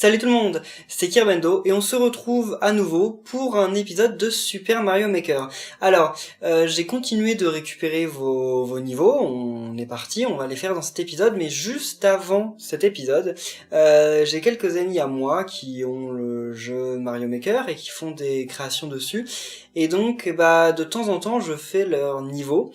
Salut tout le monde, c'est Kirbendo et on se retrouve à nouveau pour un épisode de Super Mario Maker. Alors, j'ai continué de récupérer vos niveaux, on est parti, on va les faire dans cet épisode, mais juste avant cet épisode, j'ai quelques amis à moi qui ont le jeu Mario Maker et qui font des créations dessus, et donc de temps en temps je fais leur niveau.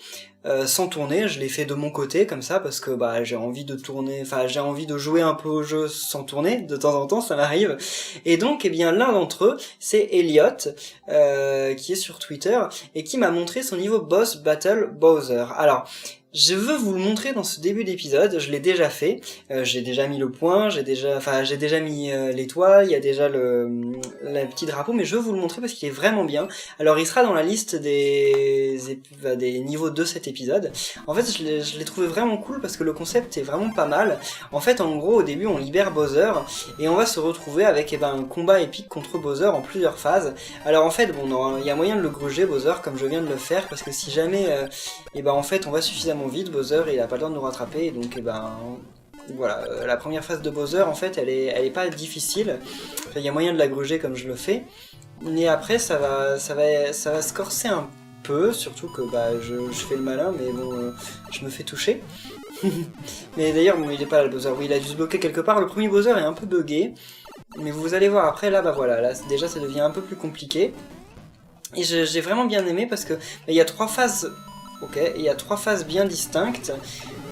Sans tourner, je l'ai fait de mon côté comme ça parce que j'ai envie de tourner, j'ai envie de jouer un peu au jeu sans tourner, de temps en temps ça m'arrive. Et donc l'un d'entre eux, c'est Elliot, qui est sur Twitter et qui m'a montré son niveau Boss Battle Bowser. Alors, je veux vous le montrer dans ce début d'épisode, je l'ai déjà fait, j'ai déjà mis le point, j'ai déjà mis l'étoile, il y a déjà le petit drapeau, mais je veux vous le montrer parce qu'il est vraiment bien. Alors il sera dans la liste des niveaux de cet épisode. En fait, je l'ai trouvé vraiment cool parce que le concept est vraiment pas mal. En fait, en gros, au début, on libère Bowser et on va se retrouver avec un combat épique contre Bowser en plusieurs phases. Alors en fait, il y a moyen de le gruger Bowser comme je viens de le faire parce que si jamais en fait on va suffisamment vite, Bowser il a pas le temps de nous rattraper, et donc voilà, la première phase de Bowser en fait elle est pas difficile, il y a moyen de la gruger comme je le fais, mais après ça va se corser un peu, surtout que je fais le malin, mais bon, je me fais toucher. Mais d'ailleurs il est pas là le Bowser, oui il a dû se bloquer quelque part, le premier Bowser est un peu bugué, mais vous allez voir après là voilà, là déjà ça devient un peu plus compliqué. Et j'ai vraiment bien aimé parce que il y a 3 phases. Ok, il y a 3 phases bien distinctes.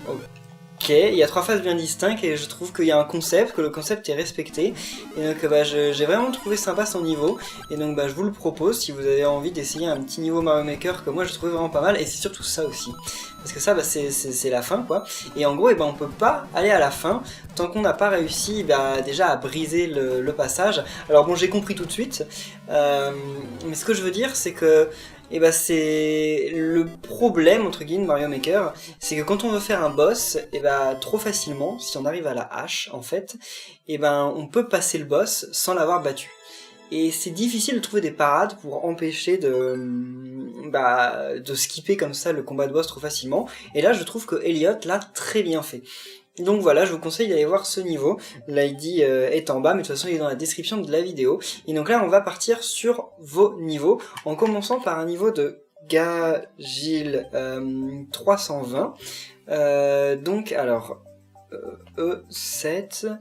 Ok, il y a 3 phases bien distinctes et je trouve qu'il y a un concept, que le concept est respecté. Et donc j'ai vraiment trouvé sympa son niveau. Et donc je vous le propose si vous avez envie d'essayer un petit niveau Mario Maker que moi je trouve vraiment pas mal. Et c'est surtout ça aussi. Parce que ça c'est la fin quoi. Et en gros on peut pas aller à la fin tant qu'on n'a pas réussi déjà à briser le passage. Alors bon, j'ai compris tout de suite. Mais ce que je veux dire c'est que c'est le problème entre guillemets Mario Maker, c'est que quand on veut faire un boss, trop facilement, si on arrive à la hache en fait, on peut passer le boss sans l'avoir battu. Et c'est difficile de trouver des parades pour empêcher de skipper comme ça le combat de boss trop facilement. Et là, je trouve que Elliot l'a très bien fait. Donc voilà, je vous conseille d'aller voir ce niveau. L'ID est en bas, mais de toute façon il est dans la description de la vidéo. Et donc là, on va partir sur vos niveaux, en commençant par un niveau de Gagil 320. Donc alors, E7...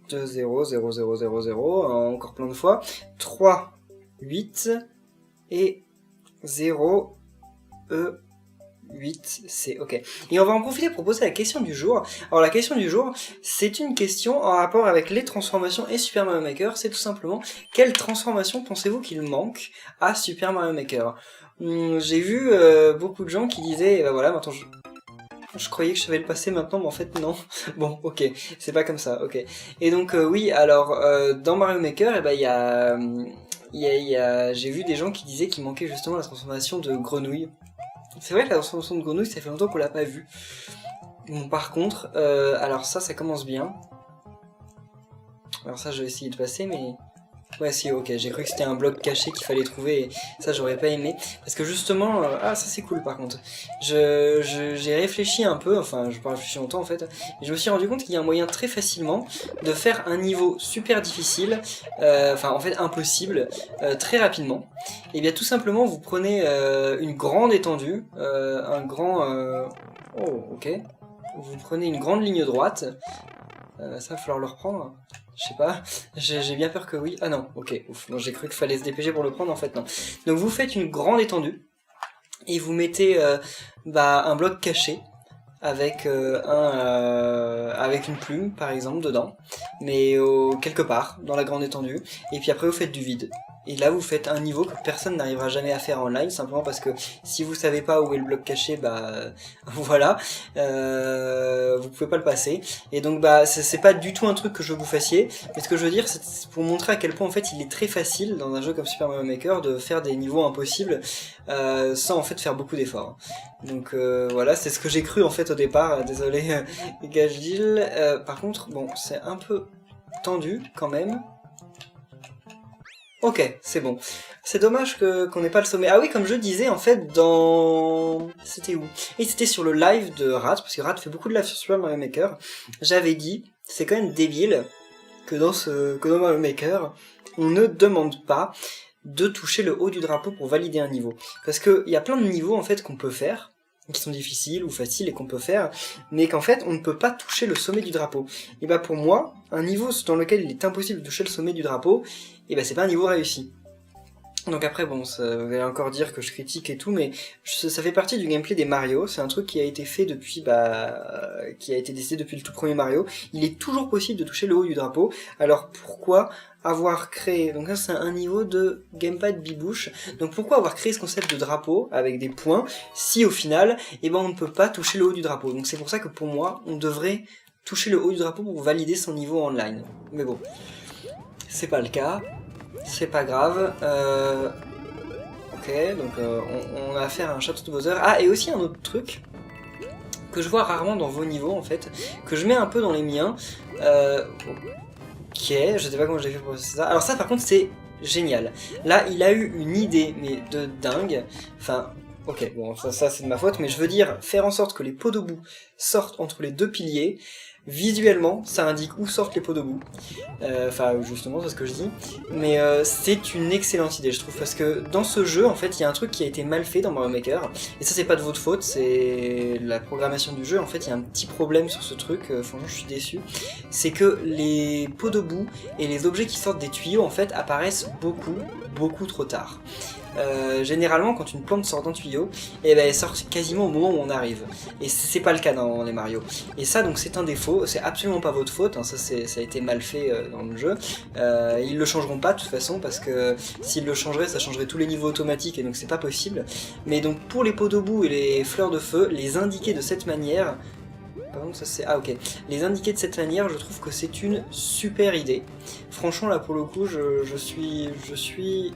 2, 0, 0, 0, 0, 0, encore plein de fois, 3, 8, et 0, E, 8, C, ok. Et on va en profiter pour poser la question du jour. Alors la question du jour, c'est une question en rapport avec les transformations et Super Mario Maker, c'est tout simplement, quelle transformation pensez-vous qu'il manque à Super Mario Maker? J'ai vu beaucoup de gens qui disaient, voilà, maintenant je croyais que je savais le passer maintenant, mais en fait non. Bon, ok, c'est pas comme ça, ok. Et donc oui, alors dans Mario Maker, j'ai vu des gens qui disaient qu'il manquait justement la transformation de grenouille. C'est vrai que la transformation de grenouille, ça fait longtemps qu'on l'a pas vue. Bon, par contre, alors ça commence bien. Alors ça, je vais essayer de passer, mais... Ouais, si, ok, j'ai cru que c'était un bloc caché qu'il fallait trouver, et ça j'aurais pas aimé, parce que justement, ça c'est cool par contre, j'ai réfléchi un peu, enfin je pas réfléchi longtemps en fait, et je me suis rendu compte qu'il y a un moyen très facilement de faire un niveau super difficile, en fait impossible, très rapidement. Et bien tout simplement vous prenez une grande étendue, oh ok, vous prenez une grande ligne droite, ça va falloir le reprendre. Je sais pas, j'ai bien peur que oui. Ah non, ok, ouf, j'ai cru qu'il fallait se dépêcher pour le prendre, en fait non. Donc vous faites une grande étendue, et vous mettez un bloc caché, avec avec une plume, par exemple, dedans, mais quelque part, dans la grande étendue, et puis après vous faites du vide. Et là vous faites un niveau que personne n'arrivera jamais à faire en live, simplement parce que si vous savez pas où est le bloc caché, voilà, vous pouvez pas le passer. Et donc c'est pas du tout un truc que je veux que vous fassiez, mais ce que je veux dire c'est pour montrer à quel point en fait il est très facile dans un jeu comme Super Mario Maker de faire des niveaux impossibles sans en fait faire beaucoup d'efforts. Donc voilà, c'est ce que j'ai cru en fait au départ, désolé Gagil. Par contre, bon, c'est un peu tendu quand même. Ok, c'est bon. C'est dommage qu'on n'ait pas le sommet. Ah oui, comme je disais, en fait, c'était où? Et c'était sur le live de Rat, parce que Rat fait beaucoup de live sur Super Mario Maker. J'avais dit, c'est quand même débile que dans Mario Maker, on ne demande pas de toucher le haut du drapeau pour valider un niveau. Parce que il y a plein de niveaux en fait qu'on peut faire, qui sont difficiles ou faciles et qu'on peut faire, mais qu'en fait on ne peut pas toucher le sommet du drapeau. Et bah pour moi, un niveau dans lequel il est impossible de toucher le sommet du drapeau, et bah c'est pas un niveau réussi. Donc après bon, ça va encore dire que je critique et tout, mais ça fait partie du gameplay des Mario, c'est un truc qui a été fait depuis, qui a été décidé depuis le tout premier Mario. Il est toujours possible de toucher le haut du drapeau, alors pourquoi avoir créé, donc là c'est un niveau de gamepad bibouche, donc pourquoi avoir créé ce concept de drapeau avec des points, si au final, on ne peut pas toucher le haut du drapeau. Donc c'est pour ça que pour moi, on devrait toucher le haut du drapeau pour valider son niveau online. Mais bon, c'est pas le cas. C'est pas grave. Ok, donc on a affaire à un château de Bowser. Ah, et aussi un autre truc que je vois rarement dans vos niveaux en fait, que je mets un peu dans les miens. Ok, je sais pas comment j'ai fait pour ça. Alors ça par contre c'est génial. Là il a eu une idée mais de dingue. Enfin, ok, bon ça c'est de ma faute, mais je veux dire faire en sorte que les pots de boue sortent entre les deux piliers. Visuellement, ça indique où sortent les pots de boue. Enfin, justement, c'est ce que je dis. Mais c'est une excellente idée, je trouve, parce que dans ce jeu, en fait, il y a un truc qui a été mal fait dans Mario Maker. Et ça, c'est pas de votre faute, c'est la programmation du jeu. En fait, il y a un petit problème sur ce truc. Franchement, je suis déçu. C'est que les pots de boue et les objets qui sortent des tuyaux, en fait, apparaissent beaucoup trop tard. Généralement quand une plante sort d'un tuyau, elle sort quasiment au moment où on arrive. Et c'est pas le cas dans les Mario. Et ça donc c'est un défaut, c'est absolument pas votre faute, hein, ça a été mal fait dans le jeu. Ils le changeront pas de toute façon parce que s'ils le changeraient, ça changerait tous les niveaux automatiques et donc c'est pas possible. Mais donc pour les pots de boue et les fleurs de feu, les indiquer de cette manière... Pardon, ça c'est... Ah ok. Les indiquer de cette manière, je trouve que c'est une super idée. Franchement là pour le coup, je suis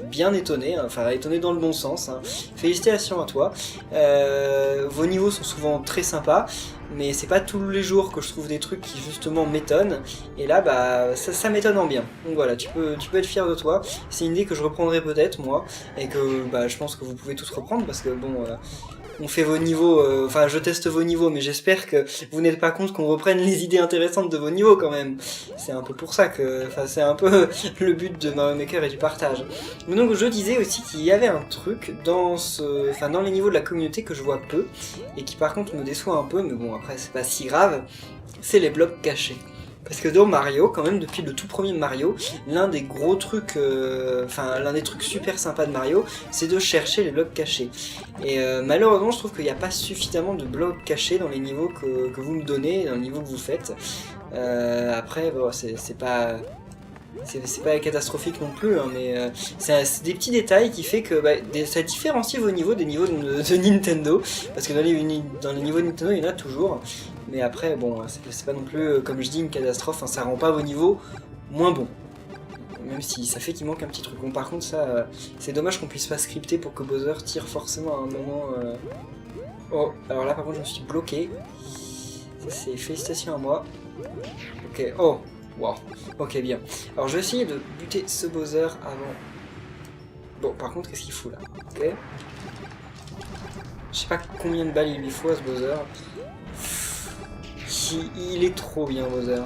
bien étonné, hein. Enfin étonné dans le bon sens, hein. Félicitations à toi. Vos niveaux sont souvent très sympas, mais c'est pas tous les jours que je trouve des trucs qui justement m'étonnent, et là ça m'étonne en bien. Donc voilà, tu peux être fier de toi, c'est une idée que je reprendrai peut-être moi, et que je pense que vous pouvez tous reprendre, parce que bon... on fait vos niveaux, enfin je teste vos niveaux, mais j'espère que vous n'êtes pas contre qu'on reprenne les idées intéressantes de vos niveaux quand même. C'est un peu pour ça que, enfin c'est un peu le but de Mario Maker et du partage. Mais donc je disais aussi qu'il y avait un truc dans dans les niveaux de la communauté que je vois peu, et qui par contre me déçoit un peu, mais bon après c'est pas si grave, c'est les blocs cachés. Parce que dans Mario, quand même, depuis le tout premier Mario, l'un des gros trucs, l'un des trucs super sympas de Mario, c'est de chercher les blocs cachés. Et malheureusement, je trouve qu'il n'y a pas suffisamment de blocs cachés dans les niveaux que vous me donnez, dans les niveaux que vous faites. Après, bon, c'est pas catastrophique non plus, hein, mais c'est des petits détails qui fait que ça différencie vos niveaux des niveaux de Nintendo, parce que dans les niveaux de Nintendo, il y en a toujours. Mais après, bon, c'est pas non plus, comme je dis, une catastrophe, hein, ça rend pas vos niveaux moins bons. Même si ça fait qu'il manque un petit truc. Bon, par contre, ça, c'est dommage qu'on puisse pas scripter pour que Bowser tire forcément à un moment... Oh, alors là, par contre, je me suis bloqué. Ça, c'est félicitations à moi. Ok, oh, wow. Ok, bien. Alors, je vais essayer de buter ce Bowser avant... Bon, par contre, qu'est-ce qu'il fout, là? Ok. Je sais pas combien de balles il lui faut à ce Bowser. Il est trop bien, Bowser.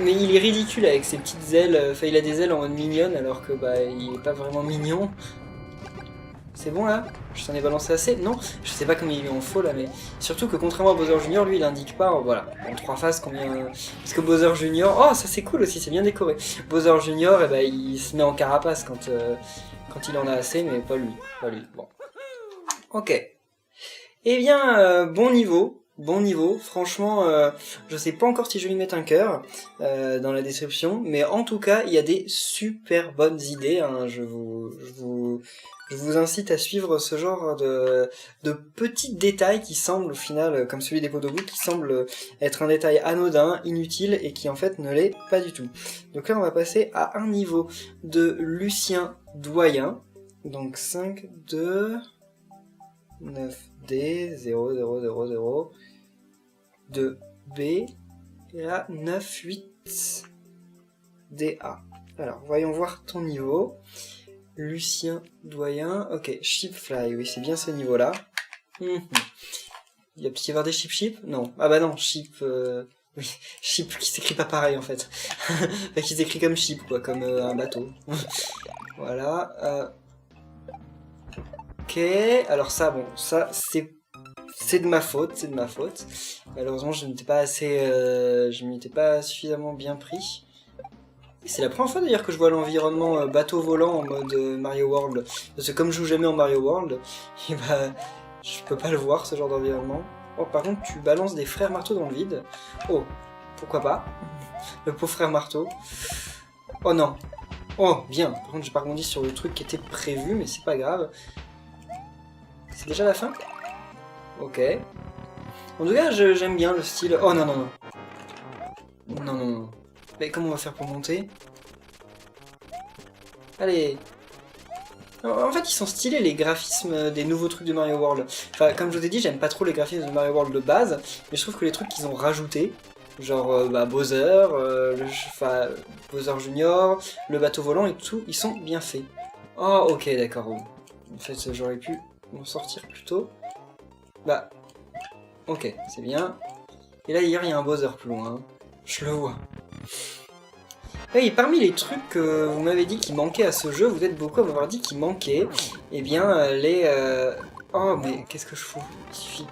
Mais il est ridicule avec ses petites ailes. Enfin, il a des ailes en mode mignonne alors que il est pas vraiment mignon. C'est bon là? Je t'en ai balancé assez? Non? Je sais pas combien il lui en faut là, mais surtout que contrairement à Bowser Junior, lui il indique pas, voilà, en 3 phases combien. Parce que Bowser Junior, oh ça c'est cool aussi, c'est bien décoré. Bowser Junior, il se met en carapace quand il en a assez, mais pas lui. Bon. Ok. Eh bien, bon niveau, franchement, je sais pas encore si je vais lui mettre un cœur dans la description, mais en tout cas, il y a des super bonnes idées, hein. Je vous incite à suivre ce genre de petits détails qui semblent au final, comme celui des pots de boue, qui semblent être un détail anodin, inutile, et qui en fait ne l'est pas du tout. Donc là, on va passer à un niveau de Lucien Doyen, donc 5, 2... 9D, 0, 0, 0, 0, 2B, et là 9, 8, DA. Alors, voyons voir ton niveau. Lucien Doyen, ok, Shipfly, oui, c'est bien ce niveau-là. Il va peut-y avoir des Ship? Non, ah bah non, Ship, Oui, ship qui s'écrit pas pareil en fait. Enfin, qui s'écrit comme ship, quoi, comme un bateau. Voilà. Ok, alors ça, bon, ça c'est de ma faute, c'est de ma faute. Malheureusement, je n'étais pas assez, je m'étais pas suffisamment bien pris. C'est la première fois d'ailleurs que je vois l'environnement bateau volant en mode Mario World. Parce que comme je joue jamais en Mario World, et bah, je peux pas le voir ce genre d'environnement. Oh, par contre, tu balances des frères marteaux dans le vide. Oh, pourquoi pas. Le pauvre frère marteau. Oh non. Oh, bien. Par contre, j'ai pas rebondi sur le truc qui était prévu, mais c'est pas grave. C'est déjà la fin? Ok. En tout cas, j'aime bien le style... Oh non, non, non. Non, non, non. Mais comment on va faire pour monter? Allez. En fait, ils sont stylés, les graphismes des nouveaux trucs de Mario World. Enfin, comme je vous ai dit, j'aime pas trop les graphismes de Mario World de base, mais je trouve que les trucs qu'ils ont rajoutés, genre Bowser, Bowser Junior, le bateau volant et tout, ils sont bien faits. Oh, ok, d'accord. En fait, j'aurais pu m'en sortir plus tôt. Bah, ok, c'est bien. Et là, hier, il y a un Bowser plus loin. Hein. Je le vois. Oui, parmi les trucs que vous m'avez dit qui manquaient à ce jeu, vous êtes beaucoup à m'avoir dit qu'il manquait, eh bien, Oh, mais qu'est-ce que je fous? Il suffit.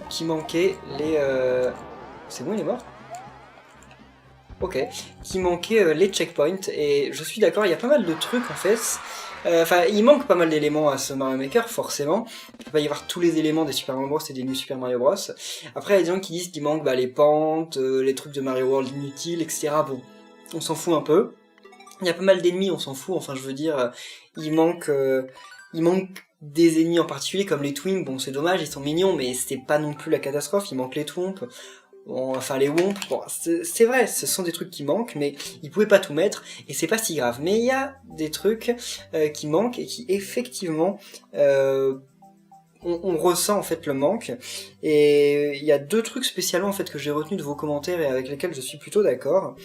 Qui manquait les... C'est bon, il est mort? Ok. Qui manquait les checkpoints, et je suis d'accord, il y a pas mal de trucs, en fait. Enfin, il manque pas mal d'éléments à ce Mario Maker, forcément. Il peut pas y avoir tous les éléments des Super Mario Bros et des New Super Mario Bros. Après, il y a des gens qui disent qu'il manque les pentes, les trucs de Mario World inutiles, etc. Bon, on s'en fout un peu. Il y a pas mal d'ennemis, on s'en fout. Enfin, je veux dire, il manque des ennemis en particulier, comme les Twins. Bon, c'est dommage, ils sont mignons, mais c'est pas non plus la catastrophe. Il manque les Twomps. Bon, enfin, les Womp, bon, c'est vrai, ce sont des trucs qui manquent, mais ils pouvaient pas tout mettre, et c'est pas si grave. Mais il y a des trucs qui manquent, et qui, effectivement, on ressent en fait le manque. Et il y a deux trucs spécialement en fait que j'ai retenu de vos commentaires et avec lesquels je suis plutôt d'accord.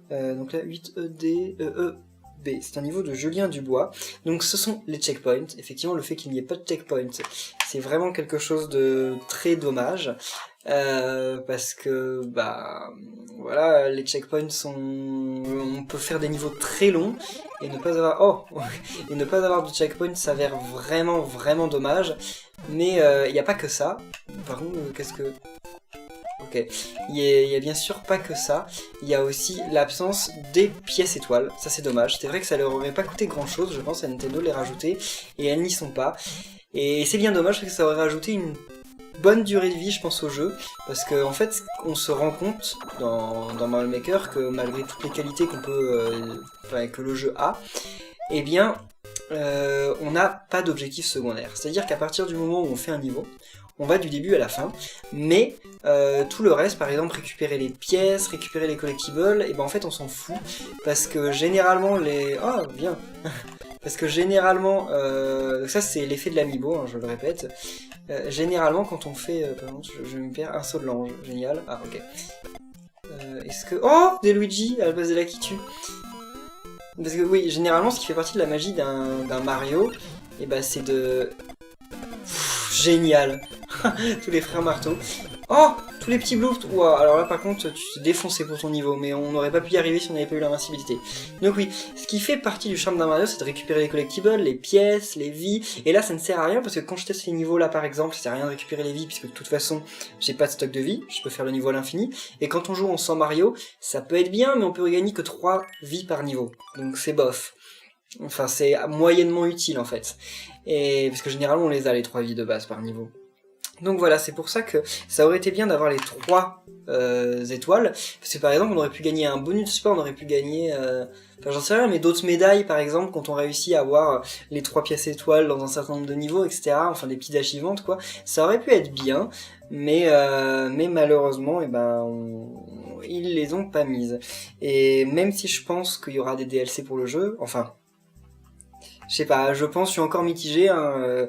Donc là, 8ED, B, c'est un niveau de Julien Dubois. Donc ce sont les checkpoints. Effectivement, le fait qu'il n'y ait pas de checkpoints, c'est vraiment quelque chose de très dommage. Parce que, bah, voilà, les checkpoints sont... On peut faire des niveaux très longs et ne pas avoir... Oh et ne pas avoir de checkpoints s'avère vraiment, vraiment dommage. Mais il n'y a pas que ça. Par contre, qu'est-ce que... Ok, il y a bien sûr pas que ça, il y a aussi l'absence des pièces étoiles, ça c'est dommage, c'est vrai que ça leur aurait pas coûté grand chose, je pense à Nintendo de les rajouter, et elles n'y sont pas, et c'est bien dommage parce que ça aurait rajouté une bonne durée de vie je pense au jeu, parce qu'en fait on se rend compte dans Mario Maker que malgré toutes les qualités qu'on peut, que le jeu a, eh bien on n'a pas d'objectif secondaire, c'est-à-dire qu'à partir du moment où on fait un niveau, on va du début à la fin, mais tout le reste, par exemple récupérer les pièces, récupérer les collectibles, et ben en fait on s'en fout, parce que généralement les... Oh, bien. Parce que généralement, ça c'est l'effet de l'amiibo, hein, je le répète, généralement quand on fait, par exemple, je me perds, un saut de l'ange, génial, ah ok. Est-ce que... Oh, des Luigi à la base de la qui tue. Parce que oui, généralement ce qui fait partie de la magie d'un Mario, et ben c'est de... Génial. Tous les frères marteaux. Oh, tous les petits blues. Wow, alors là par contre tu t'es défoncé pour ton niveau, mais on n'aurait pas pu y arriver si on n'avait pas eu l'invincibilité. Donc oui, ce qui fait partie du charme d'un Mario, c'est de récupérer les collectibles, les pièces, les vies, et là ça ne sert à rien parce que quand je teste ces niveaux là par exemple, ça sert à rien de récupérer les vies puisque de toute façon j'ai pas de stock de vie, je peux faire le niveau à l'infini, et quand on joue en 100 Mario, ça peut être bien mais on peut gagner que 3 vies par niveau, donc c'est bof. Enfin c'est moyennement utile en fait, et parce que généralement on les a les 3 vies de base par niveau. Donc voilà, c'est pour ça que ça aurait été bien d'avoir les 3 étoiles, parce que par exemple on aurait pu gagner un bonus, je sais pas, on aurait pu gagner, enfin j'en sais rien, mais d'autres médailles par exemple, quand on réussit à avoir les 3 pièces étoiles dans un certain nombre de niveaux, etc., enfin des petites achievements quoi, ça aurait pu être bien, mais malheureusement, eh ben, ils les ont pas mises. Et même si je pense qu'il y aura des DLC pour le jeu, enfin, je sais pas, je suis encore mitigé, hein,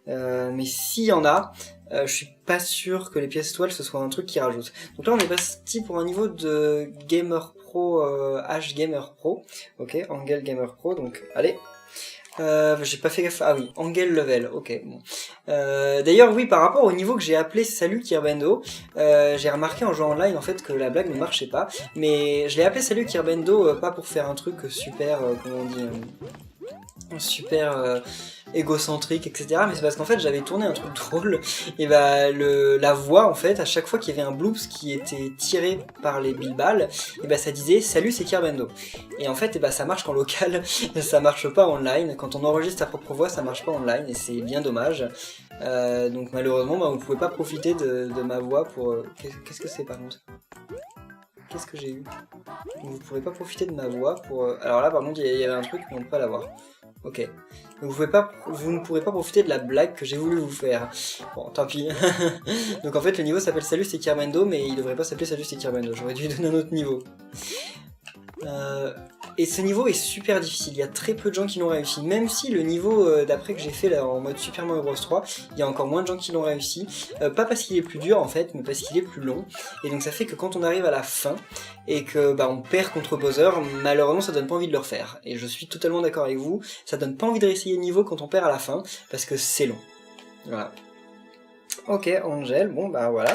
mais s'il y en a, je suis pas sûr que les pièces étoiles ce soit un truc qui rajoute. Donc là on est parti pour un niveau de Gamer Pro, H Gamer Pro, ok, Angel Gamer Pro, donc allez, J'ai pas fait gaffe. Ah oui, Angel Level, ok. Bon. D'ailleurs, oui, par rapport au niveau que j'ai appelé Salut Kirbendo, j'ai remarqué en jouant online en fait que la blague ne marchait pas. Mais je l'ai appelé Salut Kirbendo pas pour faire un truc super, comment on dit, super égocentrique, etc. Mais c'est parce qu'en fait j'avais tourné un truc drôle et bah la voix en fait à chaque fois qu'il y avait un bloops qui était tiré par les bilbals, et bah ça disait salut c'est Kirbendo. Et en fait et bah ça marche qu'en local, ça marche pas online. Quand on enregistre sa propre voix ça marche pas online et c'est bien dommage. Donc malheureusement bah, vous pouvez pas profiter de ma voix pour... Qu'est-ce que c'est par contre? Qu'est-ce que j'ai eu? Vous pourrez pas profiter de ma voix pour... Alors là par contre il y avait un truc mais on peut pas l'avoir. Ok. Donc vous ne pourrez pas profiter de la blague que j'ai voulu vous faire. Bon, tant pis. Donc en fait le niveau s'appelle Salut c'est Kirbendo, mais il devrait pas s'appeler Salut c'est Kirbendo. J'aurais dû lui donner un autre niveau. Et ce niveau est super difficile, il y a très peu de gens qui l'ont réussi, même si le niveau d'après que j'ai fait là en mode Super Mario Bros 3, il y a encore moins de gens qui l'ont réussi, pas parce qu'il est plus dur en fait, mais parce qu'il est plus long, et donc ça fait que quand on arrive à la fin, et que bah, on perd contre Bowser, malheureusement ça donne pas envie de le refaire, et je suis totalement d'accord avec vous, ça donne pas envie de réessayer le niveau quand on perd à la fin, parce que c'est long. Voilà. Ok, Angel, bon bah voilà.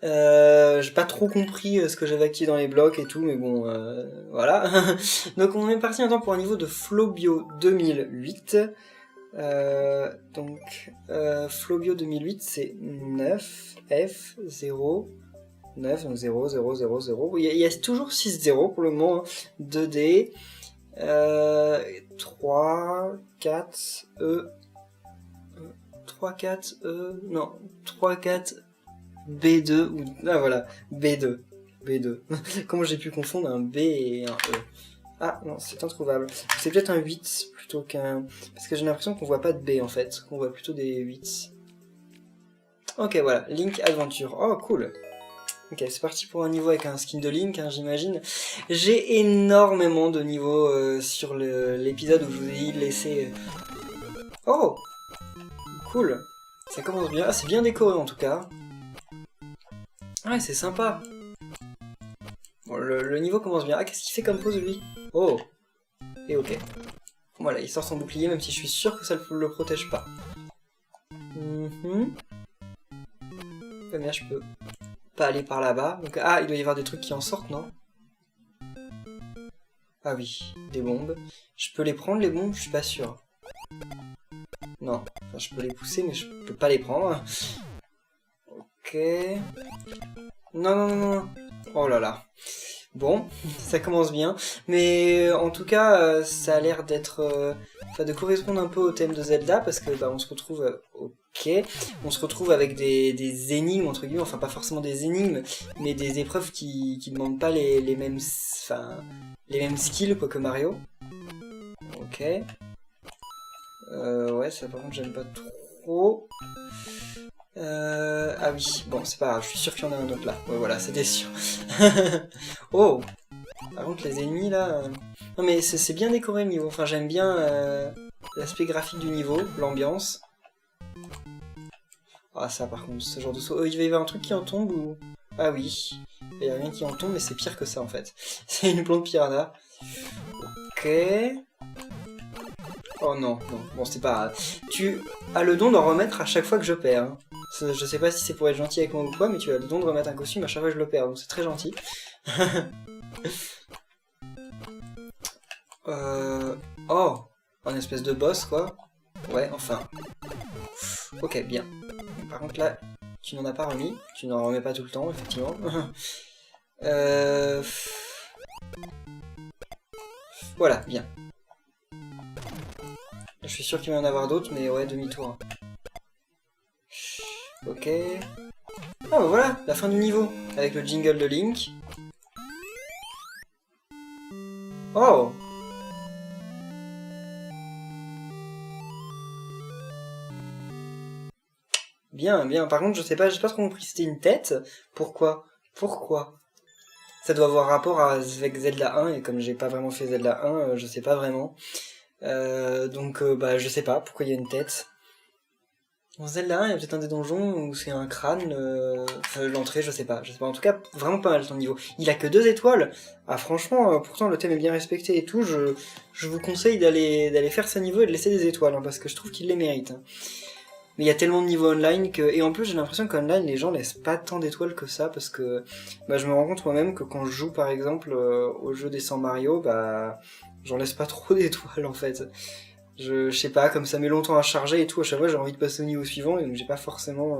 J'ai pas trop compris ce que j'avais activé dans les blocs et tout, mais bon, voilà. Donc on est parti maintenant pour un niveau de Flobio 2008. Flobio 2008 c'est 9, F, 0, 9, donc 0, 0, 0, 0. Il y a toujours 6 0 pour le moment, hein. 2D, 3, 4, E, 3, 4, E, non, 3, 4, B2, ou... Ah voilà, B2. B2. Comment j'ai pu confondre un B et un E? Ah non, c'est introuvable. C'est peut-être un 8 plutôt qu'un... Parce que j'ai l'impression qu'on voit pas de B en fait, qu'on voit plutôt des 8. Ok, voilà, Link Adventure. Oh, cool. Ok, c'est parti pour un niveau avec un skin de Link, hein, j'imagine. J'ai énormément de niveaux sur l'épisode où je vous ai laissé... Oh, cool. Ça commence bien. Ah, c'est bien décoré en tout cas. Ouais, c'est sympa. Bon, le niveau commence bien. Ah, qu'est-ce qu'il fait comme pose lui? Oh. Et ok. Voilà, il sort son bouclier, même si je suis sûr que ça le protège pas. Eh bien, je peux pas aller par là-bas. Donc, ah, il doit y avoir des trucs qui en sortent, non? Ah oui, des bombes. Je peux les prendre, les bombes? Je suis pas sûr. Non. Enfin, je peux les pousser, mais je peux pas les prendre. Ok. Non, non, non, non. Oh là là. Bon, ça commence bien, mais en tout cas, ça a l'air d'être, de correspondre un peu au thème de Zelda, parce que bah, on se retrouve, ok, on se retrouve avec des énigmes entre guillemets, enfin pas forcément des énigmes, mais des épreuves qui demandent pas les mêmes, les mêmes skills quoi que Mario. Ok. Ouais, ça par contre j'aime pas trop. Ah oui, bon c'est pas grave, je suis sûr qu'il y en a un autre là. Ouais voilà, c'était sûr. Oh. Par contre les ennemis là... Non mais c'est bien décoré le niveau, enfin j'aime bien l'aspect graphique du niveau, l'ambiance. Ah ça par contre, ce genre de saut... il va y avoir un truc qui en tombe ou... Ah oui, il y a rien qui en tombe mais c'est pire que ça en fait. C'est une plante piranha. Ok... Oh non, non, bon c'est pas grave. Tu as le don d'en remettre à chaque fois que je perds. Hein. Je sais pas si c'est pour être gentil avec moi ou quoi, mais tu as le don de remettre un costume à chaque fois que je le perds, donc c'est très gentil. Oh, un espèce de boss quoi. Ouais, enfin. Ok, bien. Par contre là, tu n'en as pas remis. Tu n'en remets pas tout le temps, effectivement. Voilà, bien. Je suis sûr qu'il va y en avoir d'autres, mais ouais, demi-tour. Ok. Ah bah voilà, la fin du niveau, avec le jingle de Link. Oh! Bien, bien. Par contre, je sais pas, j'ai pas trop compris. C'était une tête? Pourquoi? Pourquoi? Ça doit avoir rapport avec Zelda 1, et comme j'ai pas vraiment fait Zelda 1, je sais pas vraiment. Donc, bah, je sais pas pourquoi il y a une tête. Dans Zelda 1, il y a peut-être un des donjons où c'est un crâne, enfin, l'entrée, je sais pas. En tout cas, vraiment pas mal ton niveau. Il a que 2 étoiles. Ah, franchement, pourtant, le thème est bien respecté et tout. Je vous conseille d'aller faire ce niveau et de laisser des étoiles, hein, parce que je trouve qu'il les mérite. Hein. Mais il y a tellement de niveaux online que... Et en plus, j'ai l'impression qu'online, les gens laissent pas tant d'étoiles que ça, parce que bah, je me rends compte moi-même que quand je joue, par exemple, au jeu des 100 Mario, bah, j'en laisse pas trop d'étoiles, en fait. Je sais pas, comme ça met longtemps à charger et tout, à chaque fois j'ai envie de passer au niveau suivant, et donc j'ai pas forcément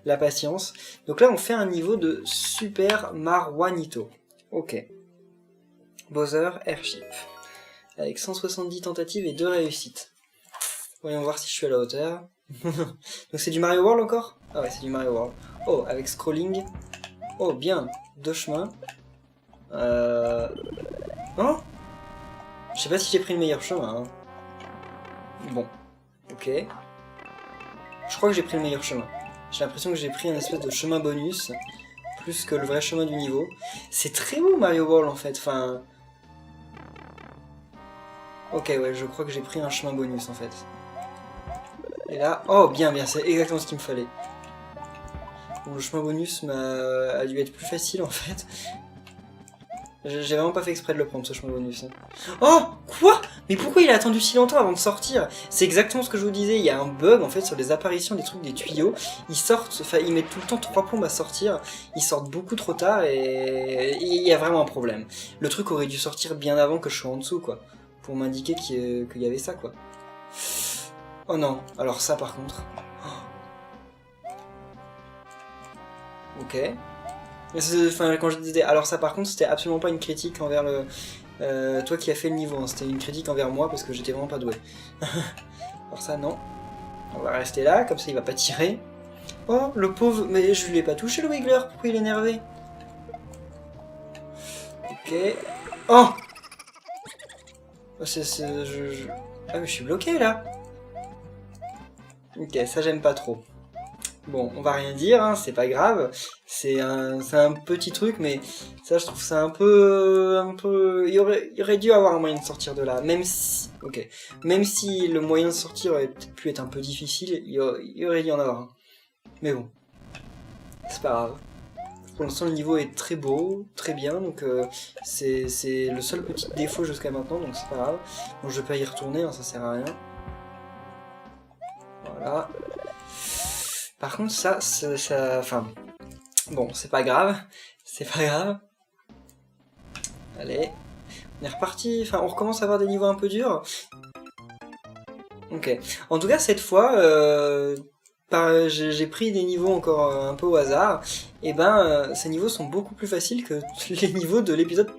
la patience. Donc là, on fait un niveau de Super Marwanito. Ok. Bowser Airship. Avec 170 tentatives et 2 réussites. Voyons voir si je suis à la hauteur. Donc c'est du Mario World encore? Ah ouais, c'est du Mario World. Oh, avec scrolling. Oh, bien. 2 chemins. Oh, je sais pas si j'ai pris le meilleur chemin. Hein. Bon. Ok. Je crois que j'ai pris le meilleur chemin. J'ai l'impression que j'ai pris un espèce de chemin bonus. Plus que le vrai chemin du niveau. C'est très beau Mario World en fait. Enfin... Ok, ouais, je crois que j'ai pris un chemin bonus en fait. Et là, oh bien, c'est exactement ce qu'il me fallait. Bon, le chemin bonus a dû être plus facile en fait. J'ai vraiment pas fait exprès de le prendre ce chemin bonus. Hein. Oh, quoi? Mais pourquoi il a attendu si longtemps avant de sortir? C'est exactement ce que je vous disais, il y a un bug en fait sur les apparitions des trucs des tuyaux. Ils sortent, enfin ils mettent tout le temps 3 plombes à sortir, ils sortent beaucoup trop tard et il y a vraiment un problème. Le truc aurait dû sortir bien avant que je sois en dessous quoi, pour m'indiquer qu'il y avait ça quoi. Oh non, alors ça par contre. Ok. Enfin, quand je disais alors ça par contre c'était absolument pas une critique envers le toi qui as fait le niveau, hein. C'était une critique envers moi parce que j'étais vraiment pas doué. Alors ça non. On va rester là, comme ça il va pas tirer. Oh le pauvre, mais je lui ai pas touché le Wiggler, pourquoi il est énervé? Ok. Oh, ah mais je suis bloqué là. Ok, ça j'aime pas trop. Bon, on va rien dire, hein, c'est pas grave. C'est un petit truc, mais ça, je trouve ça un peu. Il aurait dû avoir un moyen de sortir de là, même si, ok, même si le moyen de sortir aurait peut-être pu être un peu difficile, il y aurait dû en avoir un. Mais bon, c'est pas grave. Pour l'instant, le niveau est très beau, très bien, donc c'est le seul petit défaut jusqu'à maintenant, donc c'est pas grave. Bon, je vais pas y retourner, hein, ça sert à rien. Voilà. Par contre, ça, enfin, bon, c'est pas grave, Allez, on est reparti, enfin, on recommence à avoir des niveaux un peu durs. Ok, en tout cas, cette fois, j'ai pris des niveaux encore un peu au hasard, et ben, ces niveaux sont beaucoup plus faciles que les niveaux de l'épisode...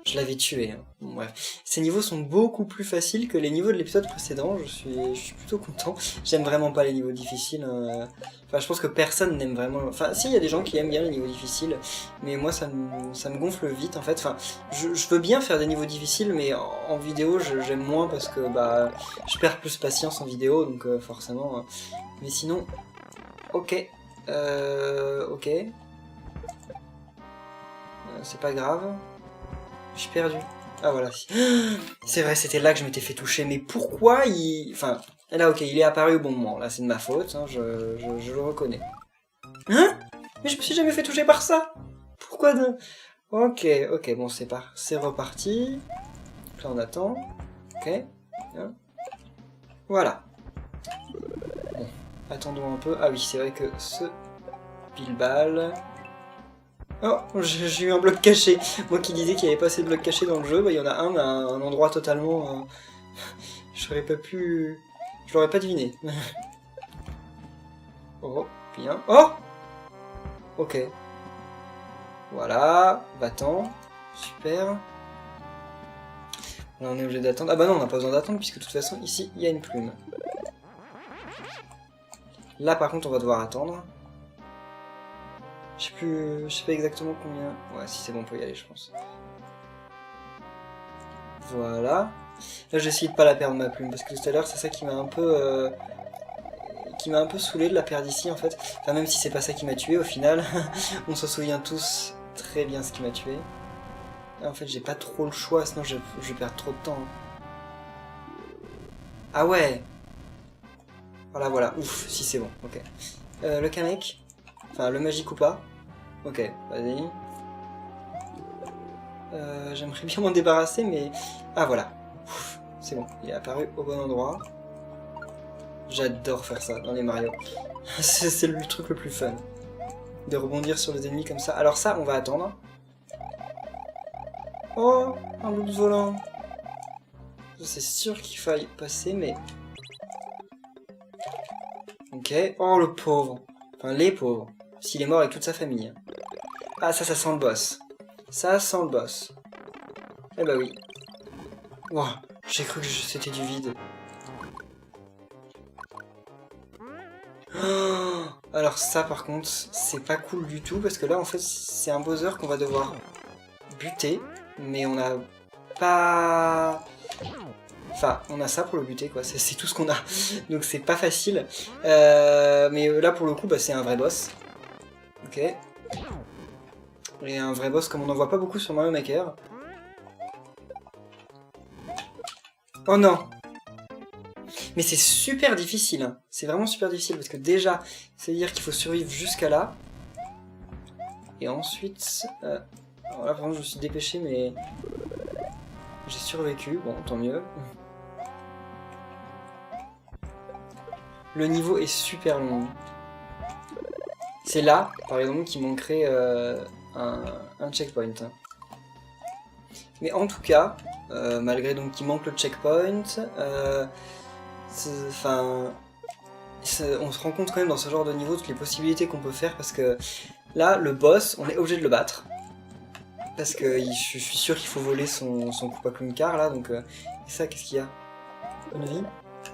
Je l'avais tué, hein. Bon, bref. Ces niveaux sont beaucoup plus faciles que les niveaux de l'épisode précédent, je suis plutôt content. J'aime vraiment pas les niveaux difficiles. Hein. Enfin, je pense que personne n'aime vraiment... Enfin, si, il y a des gens qui aiment bien les niveaux difficiles, mais moi, ça me gonfle vite, en fait. Enfin, je veux bien faire des niveaux difficiles, mais en vidéo, j'aime moins parce que, bah, je perds plus patience en vidéo, donc forcément... Mais sinon... Ok. Ok. C'est pas grave. J'ai perdu. Ah voilà. C'est vrai, c'était là que je m'étais fait toucher. Mais pourquoi il... Enfin, là ok, il est apparu au bon moment. Là c'est de ma faute, hein, je le reconnais. Hein? Mais je me suis jamais fait toucher par ça. Pourquoi de... Ok, bon c'est reparti. Donc là on attend. Ok. Hein. Voilà. Bon, attendons un peu. Ah oui, c'est vrai que ce pile-balle... Oh, j'ai eu un bloc caché. Moi qui disais qu'il n'y avait pas assez de blocs cachés dans le jeu, bah il y en a un à un endroit totalement... J'aurais pas pu... Je l'aurais pas deviné. Oh, bien. Oh! Ok. Voilà, va-t'en. Super. Là on est obligé d'attendre. Ah bah non, on n'a pas besoin d'attendre puisque de toute façon ici il y a une plume. Là par contre on va devoir attendre. Je sais pas exactement combien... Ouais, si c'est bon, on peut y aller, je pense. Voilà. Là, j'essaye de pas la perdre, ma plume, parce que tout à l'heure, c'est ça qui m'a un peu... qui m'a un peu saoulé de la perdre ici, en fait. Enfin, même si c'est pas ça qui m'a tué, au final. On se souvient tous très bien ce qui m'a tué. Là, en fait, j'ai pas trop le choix, sinon je vais perdre trop de temps. Ah ouais! Voilà, voilà. Ouf, si c'est bon, ok. Le Kamek. Enfin, le magique ou pas. Ok, vas-y. J'aimerais bien m'en débarrasser, mais... Ah, voilà. C'est bon, il est apparu au bon endroit. J'adore faire ça dans les Mario. C'est le truc le plus fun. De rebondir sur les ennemis comme ça. Alors ça, on va attendre. Oh, un loup volant. C'est sûr qu'il faille passer, mais... Ok. Oh, le pauvre. Enfin, les pauvres. S'il est mort avec toute sa famille. Ah, ça sent le boss. Ça sent le boss. Eh bah oui. Wow, j'ai cru que c'était du vide. Oh, alors ça, par contre, c'est pas cool du tout, parce que là, en fait, c'est un Bowser qu'on va devoir buter, mais on a pas... Enfin, on a ça pour le buter, quoi, c'est tout ce qu'on a. Donc c'est pas facile. Mais là, pour le coup, bah, c'est un vrai boss. Ok. Et un vrai boss comme on n'en voit pas beaucoup sur Mario Maker. Oh non! Mais c'est super difficile, hein. C'est vraiment super difficile, parce que déjà, c'est-à-dire qu'il faut survivre jusqu'à là. Et ensuite... Alors là, par contre, je me suis dépêché, mais... J'ai survécu, bon, tant mieux. Le niveau est super long. C'est là, par exemple, qu'il manquerait un checkpoint. Mais en tout cas, malgré donc qu'il manque le checkpoint, enfin, on se rend compte quand même dans ce genre de niveau toutes les possibilités qu'on peut faire, parce que là, le boss, on est obligé de le battre. Parce que je suis sûr qu'il faut voler son Koopa Car là, donc... et ça, qu'est-ce qu'il y a? Une vie?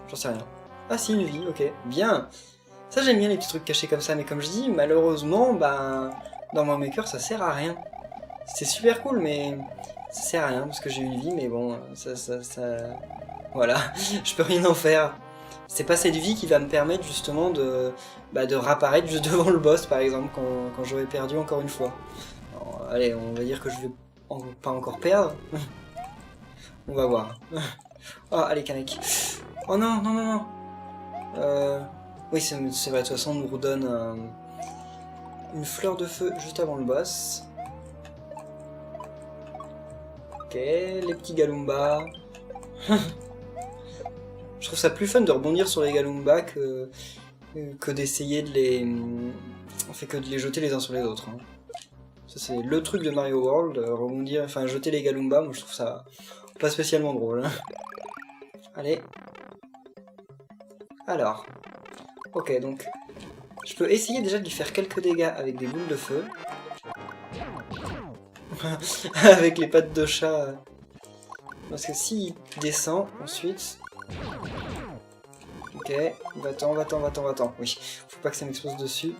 J'en sais rien. Ah si, une vie, ok. Bien. Ça, j'aime bien les petits trucs cachés comme ça, mais comme je dis, malheureusement, bah, dans Mario Maker, ça sert à rien. C'est super cool, mais ça sert à rien, parce que j'ai une vie, mais bon, ça... Voilà, je peux rien en faire. C'est pas cette vie qui va me permettre, justement, de réapparaître juste devant le boss, par exemple, quand j'aurai perdu encore une fois. Alors, allez, on va dire que je vais pas encore perdre. On va voir. Oh, allez, Kamek. Oh non, non, non, non. Oui, c'est vrai, de toute façon, on nous redonne une fleur de feu juste avant le boss. Ok, les petits Galumba. Je trouve ça plus fun de rebondir sur les Galumba que d'essayer de les... Enfin, que de les jeter les uns sur les autres. Hein. Ça, c'est le truc de Mario World, rebondir, enfin, jeter les Galumba, moi je trouve ça pas spécialement drôle. Hein. Allez. Alors. Ok, donc, je peux essayer déjà de lui faire quelques dégâts avec des boules de feu. Avec les pattes de chat. Parce que s'il descend, ensuite... Ok, va-t'en, va-t'en, va-t'en, va-t'en. Oui, faut pas que ça m'explose dessus.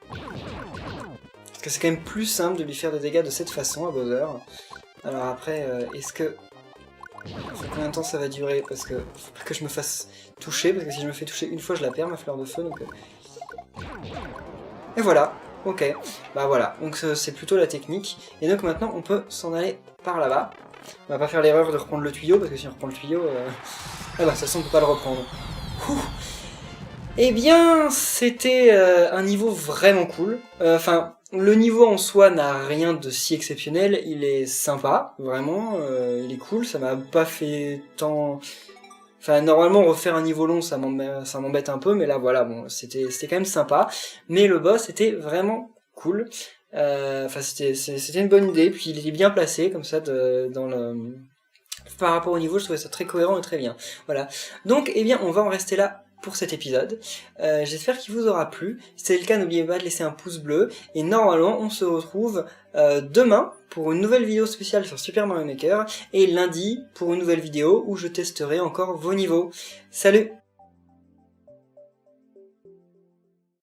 Parce que c'est quand même plus simple de lui faire des dégâts de cette façon à Bowser. Alors après, est-ce que... Combien de temps ça va durer? Parce que faut pas que je me fasse toucher, parce que si je me fais toucher une fois, je la perds, ma fleur de feu, donc... Et voilà, ok. Bah voilà, donc c'est plutôt la technique. Et donc maintenant, on peut s'en aller par là-bas. On va pas faire l'erreur de reprendre le tuyau, parce que si on reprend le tuyau... Ah bah, de toute façon, on peut pas le reprendre. Ouh. Eh bien, c'était un niveau vraiment cool. Enfin, le niveau en soi n'a rien de si exceptionnel. Il est sympa, vraiment. Il est cool. Ça m'a pas fait tant... Enfin, normalement, refaire un niveau long, ça m'embête un peu. Mais là, voilà, bon, c'était quand même sympa. Mais le boss était vraiment cool. Enfin, c'était une bonne idée. Puis il était bien placé, comme ça, dans le... Par rapport au niveau, je trouvais ça très cohérent et très bien. Voilà. Donc, eh bien, on va en rester là pour cet épisode. J'espère qu'il vous aura plu. Si c'est le cas, n'oubliez pas de laisser un pouce bleu. Et normalement, on se retrouve demain pour une nouvelle vidéo spéciale sur Super Mario Maker. Et lundi pour une nouvelle vidéo où je testerai encore vos niveaux. Salut!